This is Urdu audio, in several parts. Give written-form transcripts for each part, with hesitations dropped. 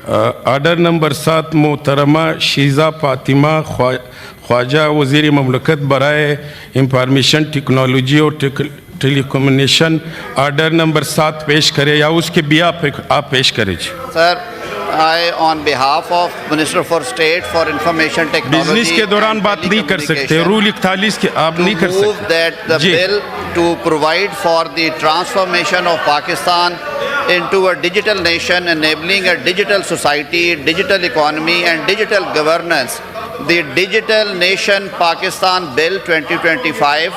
آرڈر نمبر 7 محترمہ شیزہ فاطمہ خواجہ وزیر مملکت برائے انفارمیشن ٹیکنالوجی اور ٹیلی کمیونیکیشن آرڈر نمبر 7 پیش کرے یا اس کے بھی آپ پیش کریں جی. سر I on behalf of Minister for State for Information Technology business کے دوران بات نہیں کر سکتے, رول 41 کے آپ نہیں کر move سکتے. that the bill to provide for the transformation of Pakistan into a digital nation, enabling a digital society, digital economy and digital governance, the Digital Nation Pakistan Bill 2025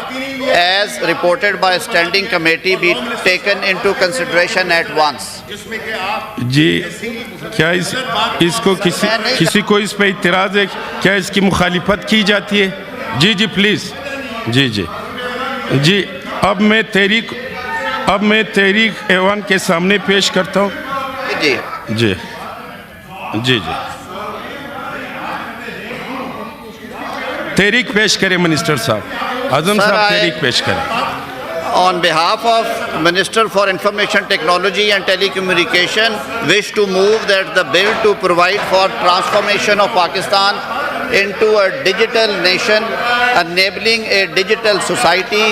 as reported by Standing Committee be taken into consideration at once. جی کیا اس کو کسی کو اس پہ اعتراض ہے؟ کیا اس کی مخالفت کی جاتی ہے؟ جی جی پلیز. جی جی جی اب میں تحریک ایوان کے سامنے پیش کرتا ہوں. جی جی جی جی تحریک پیش کریں منسٹر صاحب. اعظم صاحب تحریک پیش کریں. On behalf of Minister for Information Technology and Telecommunication, wish to move that the bill to provide for transformation of Pakistan into a digital nation, enabling a digital society,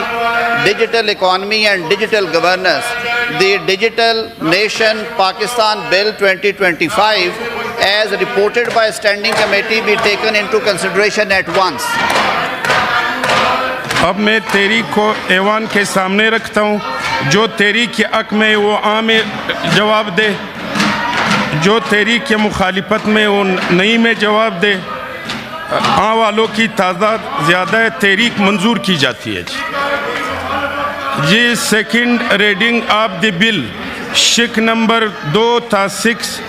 digital economy and digital governance, the Digital Nation Pakistan Bill 2025 as reported by Standing Committee be taken into consideration at once. اب میں تحریک کو ایوان کے سامنے رکھتا ہوں. جو تحریک کے حق میں وہ عام جواب دے, جو تحریک کے مخالفت میں وہ نہیں میں جواب دے. عام والوں کی تعداد زیادہ ہے, تحریک منظور کی جاتی ہے. جی سیکنڈ ریڈنگ آف دی بل شک نمبر 2 تا 6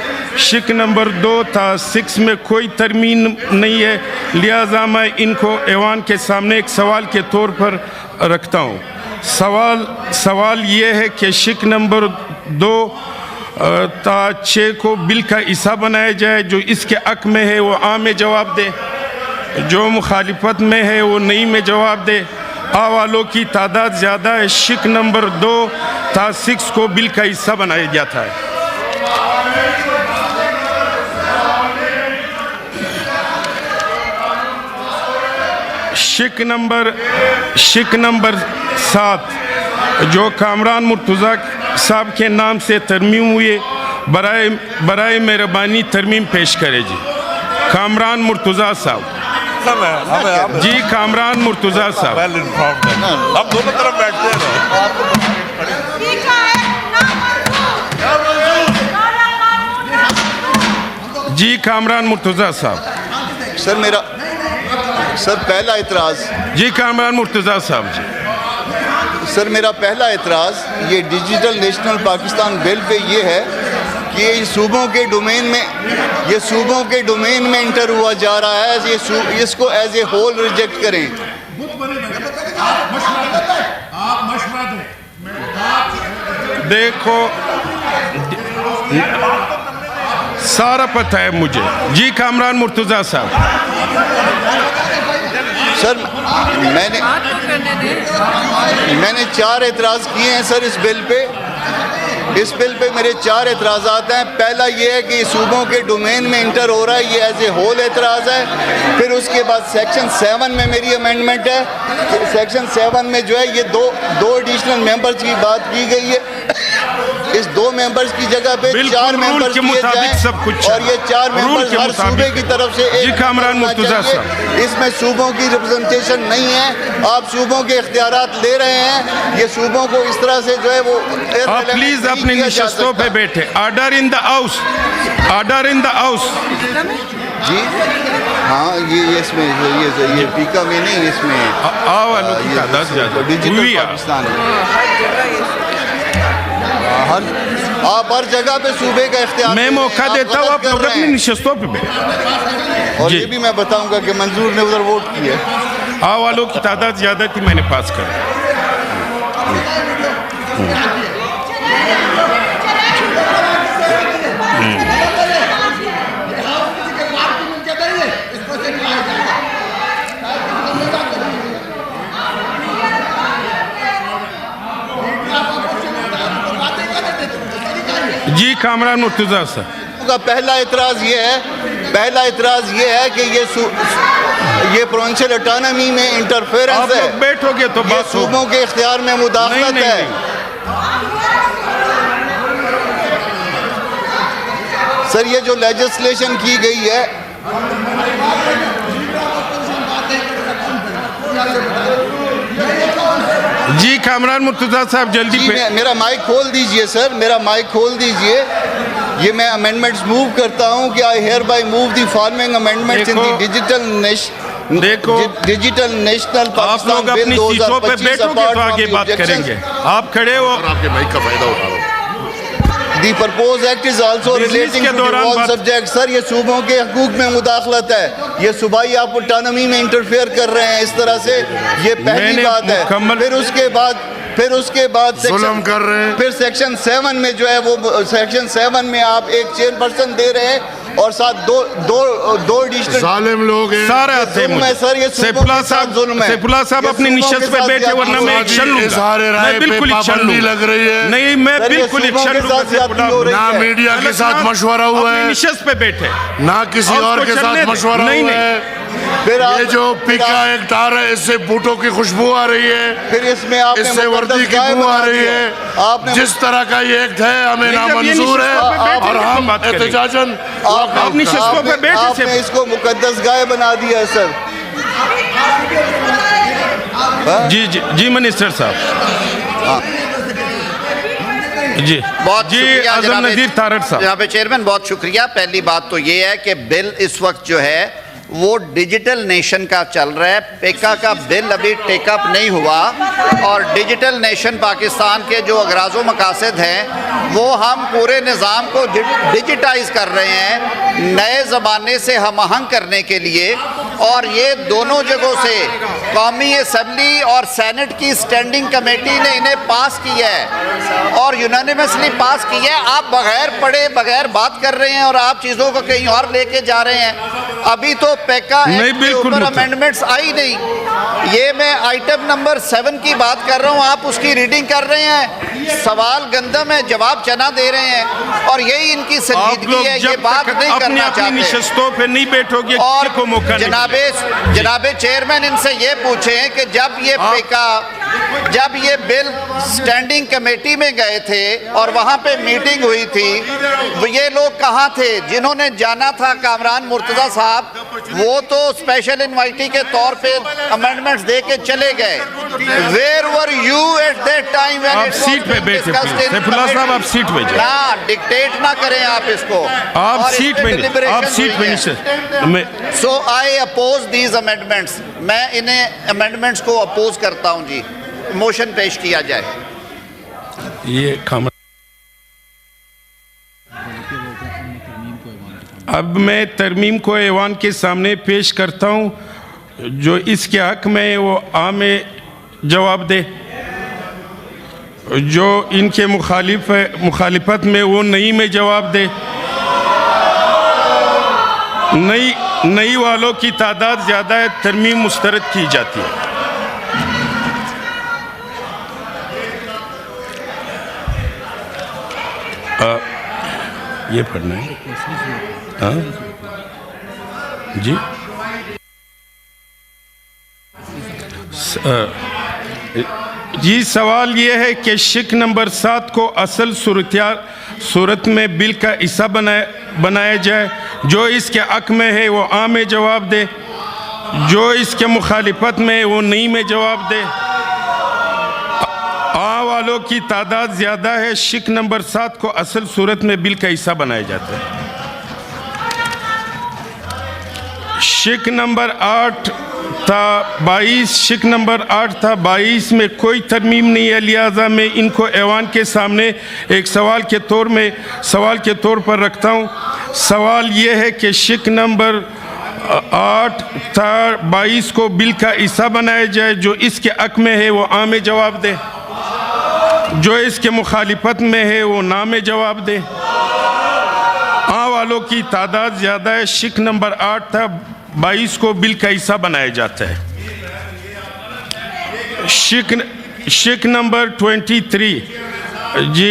شک نمبر 2 تا 6 میں کوئی ترمیم نہیں ہے, لہذا میں ان کو ایوان کے سامنے ایک سوال کے طور پر رکھتا ہوں. سوال یہ ہے کہ شک نمبر 2 تا 6 کو بل کا حصہ بنایا جائے. جو اس کے حق میں ہے وہ عام میں جواب دے, جو مخالفت میں ہے وہ نہیں میں جواب دے. آ والوں کی تعداد زیادہ ہے. شک نمبر 2 تا 6 کو بل کا حصہ بنایا جاتا ہے. شک نمبر 7 جو کامران مرتضیٰ صاحب کے نام سے ترمیم ہوئے, برائے مہربانی ترمیم پیش کرے جی. کامران مرتضیٰ صاحب. جی کامران مرتضیٰ صاحب. اب دونوں طرف بیٹھتے ہیں. جی کامران مرتضیٰ صاحب. سر پہلا اعتراض. جی کامران مرتضیٰ صاحب. جی سر میرا پہلا اعتراض یہ ڈیجیٹل نیشنل پاکستان بل پہ یہ ہے کہ یہ صوبوں کے ڈومین میں انٹر ہوا جا رہا ہے. اس کو ایز اے ہول ریجیکٹ کریں. دیکھو سارا پتہ ہے مجھے. جی کامران مرتضیٰ صاحب. سر میں نے 4 اعتراض کیے ہیں سر اس بل پہ. اس بل پہ میرے 4 اعتراضات ہیں. پہلا یہ ہے کہ یہ صوبوں کے ڈومین میں انٹر ہو رہا ہے, یہ ایز اے ہول اعتراض ہے. پھر اس کے بعد سیکشن 7 میں میری امینڈمنٹ ہے. سیکشن 7 میں جو ہے یہ دو ایڈیشنل ممبرز کی بات کی گئی ہے. اس 2 ممبرز کی جگہ پہ 4 ممبرز کیے جائیں اور یہ 4 ممبرز ہر صوبے کی طرف سے ایک ہونا چاہیے. اس میں صوبوں کی ریپرزنٹیشن نہیں ہے. آپ صوبوں کے اختیارات لے رہے ہیں. یہ صوبوں کو اس طرح سے جو ہے وہ آپ پلیز اپنی نشستوں پہ بیٹھے. Order in the house. Order in the house. جی ہاں یہ اس میں یہ پیکا میں نہیں, اس میں والوں کی تعداد زیادہ ڈیجیٹل پاکستان آپ ہر جگہ پہ صوبے کا اختیار. میں موقع دیتا ہوں آپ لوگ اپنی نشستوں پہ بیٹھے. اور یہ بھی میں بتاؤں گا کہ منظور نے ادھر ووٹ کیا. والوں کی تعداد زیادہ تھی, میں نے پاس کر. جی کامران مرتضیٰ صاحب. کا پہلا اعتراض یہ ہے کہ یہ پروونشل اٹانومی میں آپ انٹرفیرنس ہے، لوگ بیٹھو گے تو یہ بات ہو. صوبوں کے اختیار میں مداخلت نہیں، ہے. نہیں. سر یہ جو لیجسلیشن کی گئی ہے، جی کامران مرتضیٰ صاحب جلدی جی پہ. میرا مائک کھول دیجئے سر، میرا مائک کھول دیجئے. یہ میں امینڈمنٹس موو کرتا ہوں کہ I hereby move the farming amendments in the digital national آپ پاکستان لوگ بل اپنی سیٹوں پہ بیٹھو گے تو آگے بات کریں گے. آپ کھڑے ہو. آپ کے مائک کا فائدہ اٹھا رہا ہوں. The purpose act is also relating to the all subject. Sir یہ صوبوں کے حقوق میں مداخلت ہے، یہ صوبائی آپ اٹانومی میں انٹرفیئر کر رہے ہیں اس طرح سے. یہ پہلی بات ہے. پھر اس کے بعد ظلم کر رہے ہیں. پھر سیکشن 7 میں جو ہے وہ سیکشن 7 میں آپ ایک چیئر پرسن دے رہے ہیں اور ساتھ دو ایڈیشنل ظالم لوگ ہیں. سارے آتے ہیں مجھے. سر یہ سیفلا صاحب اپنی نشست پہ بیٹھے ورنہ میں ایکشن لوں گا. اظہار رائے پہ پابندی لگ رہی ہے. نہیں میں بالکل ایکشن لوں گا. نہ میڈیا کے ساتھ مشورہ ہوا ہے، نشست پہ بیٹھے نہ کسی اور کے ساتھ مشورہ ہوا ہے. یہ جو پیکا ایکٹ آ رہا ہے اس سے بوٹوں کی خوشبو آ رہی ہے، پھر اس میں آپ اس سے وردی کی بو آ رہی ہے. جس طرح کا یہ ایکٹ ہے ہمیں نامنظور ہے اور ہم احتجاجاً آپ نشستوں پہ بیٹھے آپ نے اس کو مقدس گائے بنا دیا ہے سر. جی منسٹر صاحب. جی بہت شکریہ اعظم نذیر تارڑ صاحب. جناب چیئرمین بہت شکریہ. پہلی بات تو یہ ہے کہ بل اس وقت جو ہے وہ ڈیجیٹل نیشن کا چل رہا ہے. پیکا کا بل ابھی ٹیک اپ نہیں ہوا اور ڈیجیٹل نیشن پاکستان کے جو اغراض و مقاصد ہیں وہ ہم پورے نظام کو ڈیجیٹائز کر رہے ہیں نئے زمانے سے ہم آہنگ کرنے کے لیے. اور یہ دونوں جگہوں سے قومی اسمبلی اور سینٹ کی اسٹینڈنگ کمیٹی نے انہیں پاس کیا ہے اور یونانیمسلی پاس کیا ہے. آپ بغیر پڑھے بغیر بات کر رہے ہیں اور آپ چیزوں کو کہیں اور لے کے جا رہے ہیں. ابھی تو پیکا ایکٹ کے اوپر امینڈمنٹس آئی نہیں. یہ میں آئٹم نمبر 7 کی بات کر رہا ہوں، آپ اس کی ریڈنگ کر رہے ہیں. سوال گندم ہے، جواب چنا دے رہے ہیں اور یہی ان کی سنجیدگی ہے. یہ بات نہیں کرنا چاہتے. نشستوں پہ نہیں بیٹھو گے اور کو موقع نہیں. جناب چیئرمین ان سے یہ پوچھیں کہ جب یہ بل سٹینڈنگ کمیٹی میں گئے تھے اور وہاں پہ میٹنگ ہوئی تھی، یہ لوگ کہاں تھے؟ جنہوں نے جانا تھا کامران مرتضیٰ صاحب وہ تو اسپیشل انوائٹی کے طور پہ امینڈمنٹس دے کے چلے گئے. Where were you at that time when آپ سیٹ پہ بیٹھے. سیفلا صاحب آپ سیٹ پہ جائیں. نہ ڈکٹیٹ نہ کریں آپ اس کو. آپ سیٹ پہ نہیں. So I oppose these amendments. میں انہیں امینڈمنٹس کو اپوز کرتا ہوں. جی موشن پیش کیا جائے. یہ اب میں ترمیم کو ایوان کے سامنے پیش کرتا ہوں. جو اس کے حق میں وہ عام جواب دے، جو ان کے مخالفت میں وہ نئی میں جواب دے. نئی والوں کی تعداد زیادہ ہے، ترمیم مسترد کی جاتی ہے. یہ پڑھنا ہے جی. جی سوال یہ ہے کہ شک نمبر 7 کو اصل صورت میں بل کا حصہ بنایا جائے. جو اس کے حق میں ہے وہ عام میں جواب دے، جو اس کے مخالفت میں وہ نئی میں جواب دے. والوں کی تعداد زیادہ ہے. شک نمبر 7 کو اصل صورت میں بل کا حصہ بنایا جاتا ہے. شک نمبر 8 تھا 22. شک نمبر 8 تھا 22 میں کوئی ترمیم نہیں ہے، لہذا میں ان کو ایوان کے سامنے ایک سوال کے طور پر رکھتا ہوں. سوال یہ ہے کہ شک نمبر 8 تھا 22 کو بل کا حصہ بنایا جائے. جو اس کے حق میں ہے وہ عام جواب دے، جو اس کے مخالفت میں ہے وہ نام جواب دے. والوں کی تعداد زیادہ ہے. شک نمبر 8 تھا 22 کو بل کا حصہ بنایا جاتا ہے. شک number 23 G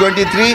23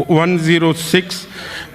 106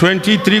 23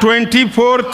24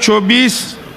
24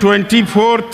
24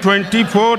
24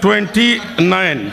29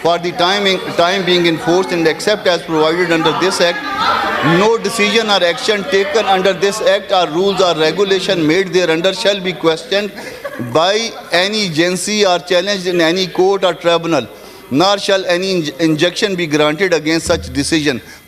for the time being enforced and except as provided under this act, no decision or action taken under this act or rules or regulation made thereunder shall be questioned by any agency or challenged in any court or tribunal, nor shall any injunction be granted against such decision.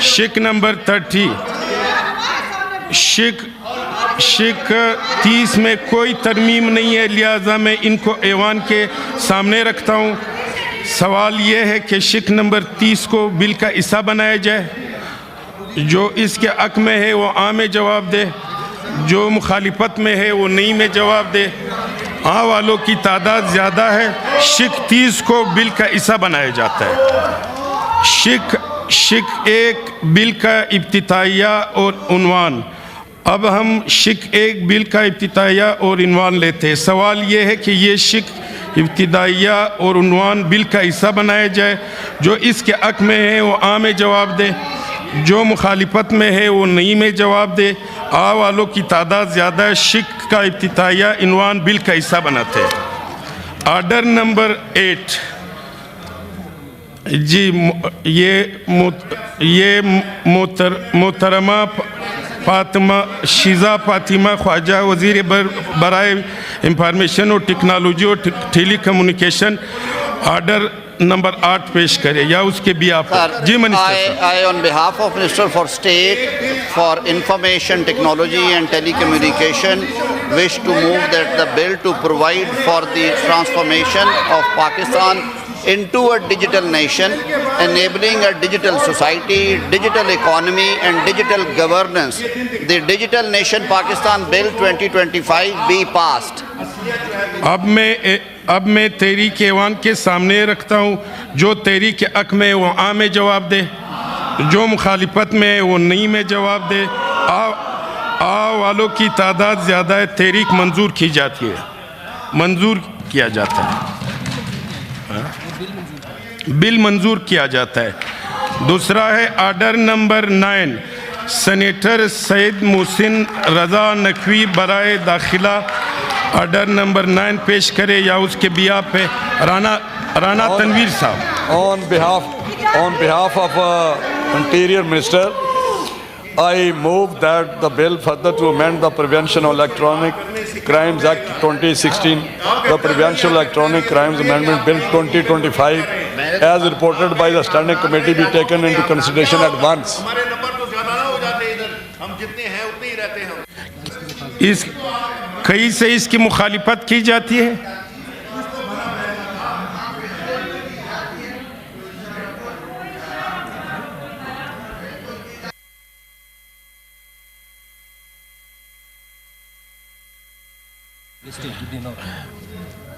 شک نمبر 30 شک 30 میں کوئی ترمیم نہیں ہے، لہٰذا میں ان کو ایوان کے سامنے رکھتا ہوں۔ سوال یہ ہے کہ شک نمبر 30 کو بل کا حصہ بنایا جائے۔ جو اس کے حق میں ہے وہ ہاں میں جواب دے، جو مخالفت میں ہے وہ نہیں میں جواب دے۔ ہاں والوں کی تعداد زیادہ ہے، شک 30 کو بل کا حصہ بنایا جاتا ہے۔ شک 1 بل کا ابتدائیہ اور عنوان۔ اب ہم شک 1 بل کا ابتدائیہ اور عنوان لیتے ہیں۔ سوال یہ ہے کہ یہ شک ابتدائیہ اور عنوان بل کا حصہ بنایا جائے۔ جو اس کے حق میں ہے وہ ہاں میں جواب دے، جو مخالفت میں ہے وہ نہیں میں جواب دے۔ آ والوں کی تعداد زیادہ ہے، شک کا ابتدائیہ عنوان بل کا حصہ بناتے ہیں۔ آرڈر نمبر 8 جی یہ محترمہ شیزہ فاطمہ خواجہ وزیر برائے انفارمیشن اور ٹیکنالوجی اور ٹیلی کمیونیکیشن آرڈر نمبر 8 پیش کرے یا اس کے بھی آپ جی minister I on behalf of Minister for State for Information Technology and Telecommunication wish to move that the bill to provide for the transformation of Pakistan into a digital nation, enabling a digital society, digital economy and digital governance. The Digital Nation Pakistan Bill 2025 be passed. اب میں تحریک ایوان کے سامنے رکھتا ہوں، جو تحریک کے حق میں وہ ہاں میں جواب دے، جو مخالفت میں وہ نہیں میں جواب دے۔ آ والوں کی تعداد زیادہ ہے، تحریک منظور کی جاتی ہے، منظور کیا جاتا ہے، بل منظور کیا جاتا ہے۔ دوسرا ہے آرڈر نمبر 9 سینیٹر سید محسن رضا نقوی برائے داخلہ آرڈر نمبر 9 پیش کرے یا اس کے بیاہ پہ رانا تنویر صاحب۔ On behalf of Interior Minister, I move that the bill further to amend the Prevention of Electronic Crimes Act 2016, the Prevention of Electronic Crimes Amendment Bill 2025, as reported by the Standing Committee, be taken into consideration at once. کئی سے اس کی مخالفت کی جاتی ہے۔